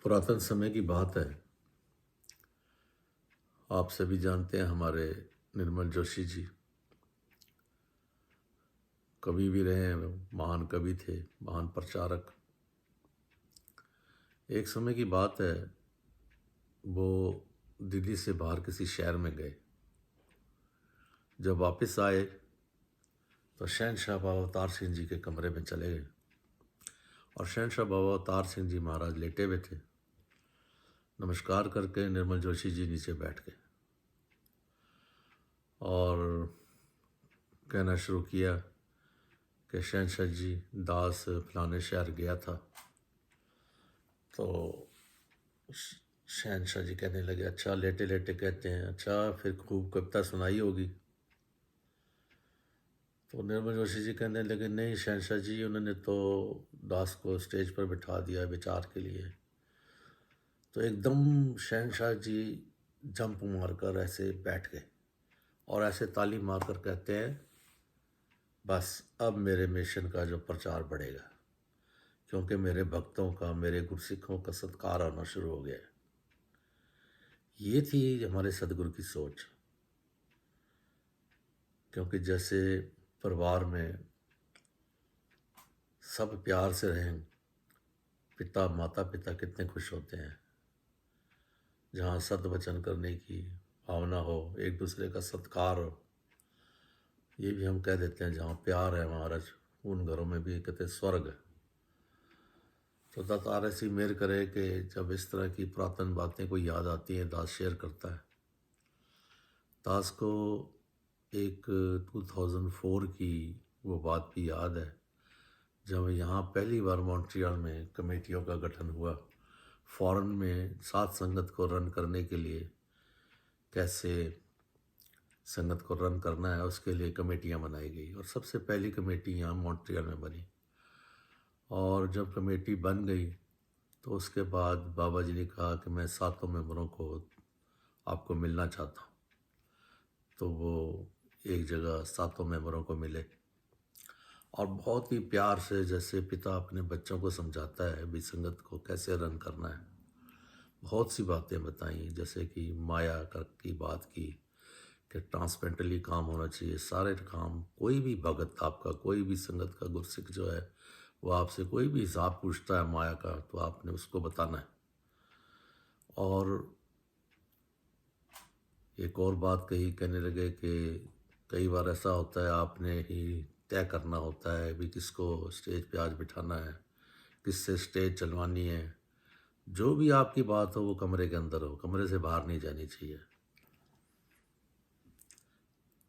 पुरातन समय की बात है। आप सभी जानते हैं हमारे निर्मल जोशी जी कवि भी रहे हैं, महान कवि थे, महान प्रचारक। एक समय की बात है, वो दिल्ली से बाहर किसी शहर में गए। जब वापस आए तो शहनशाह बाबा अवतार सिंह जी के कमरे में चले गए और शहनशाह बाबा अवतार सिंह जी महाराज लेटे हुए थे। नमस्कार करके निर्मल जोशी जी नीचे बैठ गए और कहना शुरू किया कि शहनशाह जी, दास फलाने शहर गया था। तो शहनशाह जी कहने लगे, अच्छा लेटे लेटे कहते हैं, अच्छा फिर खूब कविता सुनाई होगी। तो निर्मल जोशी जी कहने लगे, नहीं शहनशाह जी, उन्होंने तो दास को स्टेज पर बिठा दिया विचार के लिए। तो एकदम शहनशाह जी जंप मारकर ऐसे बैठ गए और ऐसे ताली मारकर कहते हैं, बस अब मेरे मिशन का जो प्रचार बढ़ेगा, क्योंकि मेरे भक्तों का, मेरे गुरसिखों का सत्कार होना शुरू हो गया है। ये थी हमारे सदगुरु की सोच। क्योंकि जैसे परिवार में सब प्यार से रहें, पिता माता पिता कितने खुश होते हैं। जहाँ सद्वचन करने की भावना हो, एक दूसरे का सत्कार हो, ये भी हम कह देते हैं जहाँ प्यार है महाराज, उन घरों में भी कहते स्वर्ग है। तो दातार ऐसी मेहर करे कि जब इस तरह की पुरातन बातें कोई याद आती हैं, दास शेयर करता है। दास को एक 2004 की वो बात भी याद है, जब यहाँ पहली बार मॉन्ट्रियल में कमेटियों का गठन हुआ। फॉरेन में सात संगत को रन करने के लिए कैसे संगत को रन करना है, उसके लिए कमेटियाँ बनाई गई और सबसे पहली कमेटी यहाँ मॉन्ट्रियल में बनी। और जब कमेटी बन गई तो उसके बाद बाबा जी ने कहा कि मैं सातों मेंबरों को आपको मिलना चाहता हूँ। तो वो एक जगह सातों मेंबरों को मिले और बहुत ही प्यार से, जैसे पिता अपने बच्चों को समझाता है भी संगत को कैसे रन करना है, बहुत सी बातें बताई। जैसे कि माया की बात की कि ट्रांसपेरेंटली काम होना चाहिए, सारे काम। कोई भी भगत आपका, कोई भी संगत का गुरसिख जो है, वो आपसे कोई भी हिसाब पूछता है माया का, तो आपने उसको बताना है। और एक और बात कही, कहने लगे कि कई बार ऐसा होता है, आपने ही तय करना होता है भी किसको स्टेज पे आज बिठाना है, किससे स्टेज चलवानी है। जो भी आपकी बात हो वो कमरे के अंदर हो, कमरे से बाहर नहीं जानी चाहिए।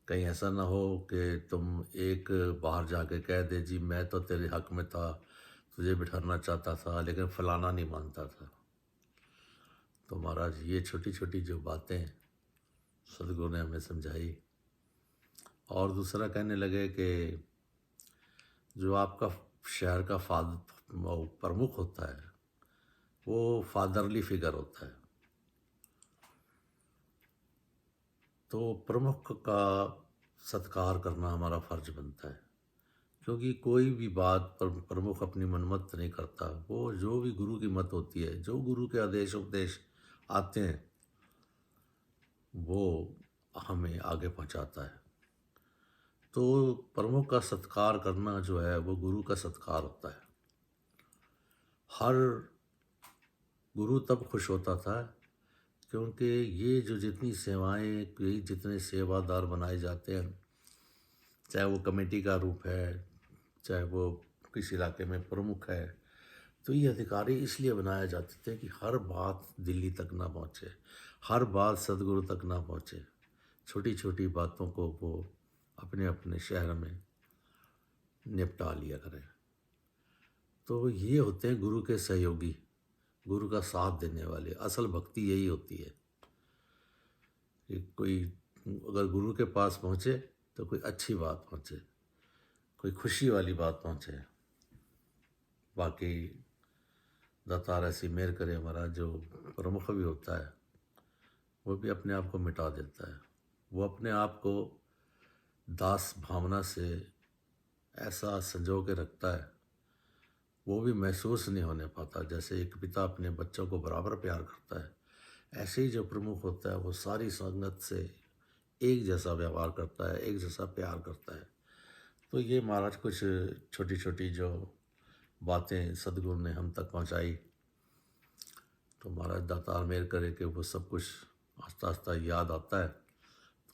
कहीं ऐसा ना हो कि तुम एक बाहर जाके कह दे, जी मैं तो तेरे हक में था, तुझे बिठाना चाहता था, लेकिन फलाना नहीं मानता था। तो महाराज ये छोटी छोटी जो बातें सदगुरु ने हमें समझाई। और दूसरा कहने लगे कि जो आपका शहर का प्रमुख होता है, वो फादरली फिगर होता है। तो प्रमुख का सत्कार करना हमारा फर्ज बनता है, क्योंकि कोई भी बात पर प्रमुख अपनी मनमत नहीं करता। वो जो भी गुरु की मत होती है, जो गुरु के आदेश उपदेश आते हैं, वो हमें आगे पहुंचाता है। तो प्रमुख का सत्कार करना जो है, वो गुरु का सत्कार होता है। हर गुरु तब खुश होता था क्योंकि ये जो जितनी सेवाएं, ये जितने सेवादार बनाए जाते हैं, चाहे वो कमेटी का रूप है, चाहे वो किसी इलाके में प्रमुख है, तो ये अधिकारी इसलिए बनाए जाते थे कि हर बात दिल्ली तक ना पहुँचे, हर बात सदगुरु तक ना पहुँचे। छोटी छोटी बातों को वो अपने अपने शहर में निपटा लिया करें। तो ये होते हैं गुरु के सहयोगी, गुरु का साथ देने वाले। असल भक्ति यही होती है कि कोई अगर गुरु के पास पहुँचे तो कोई अच्छी बात पहुँचे, कोई खुशी वाली बात पहुँचे। बाकी दातार ऐसी मेहर करे हमारा, जो प्रमुख भी होता है वो भी अपने आप को मिटा देता है। वो अपने आप को दास भावना से ऐसा संजो के रखता है वो भी महसूस नहीं होने पाता। जैसे एक पिता अपने बच्चों को बराबर प्यार करता है, ऐसे ही जो प्रमुख होता है वो सारी संगत से एक जैसा व्यवहार करता है, एक जैसा प्यार करता है। तो ये महाराज कुछ छोटी-छोटी जो बातें सद्गुरु ने हम तक पहुँचाई, तो महाराज दातार मेहर करे कि वो सब कुछ आस्ता-आस्ता याद आता है,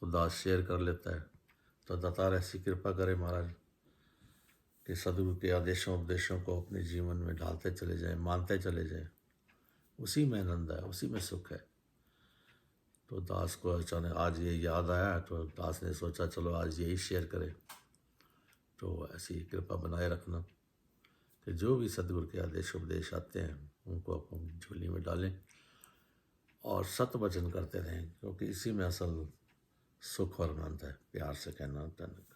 तो दास शेयर कर लेता है। तो दातार ऐसी कृपा करे महाराज कि सद्गुरु के आदेशों उपदेशों को अपने जीवन में ढालते चले जाएँ, मानते चले जाएँ। उसी में आनंद है, उसी में सुख है। तो दास को अचानक आज ये याद आया, तो दास ने सोचा चलो आज यही शेयर करें। तो ऐसी कृपा बनाए रखना कि जो भी सद्गुरु के आदेश उपदेश आते हैं उनको अपन झोली में डालें और सत्य वचन करते रहें, क्योंकि इसी में असल सुख और आनंद है। प्यार से कहना, धन्यवाद।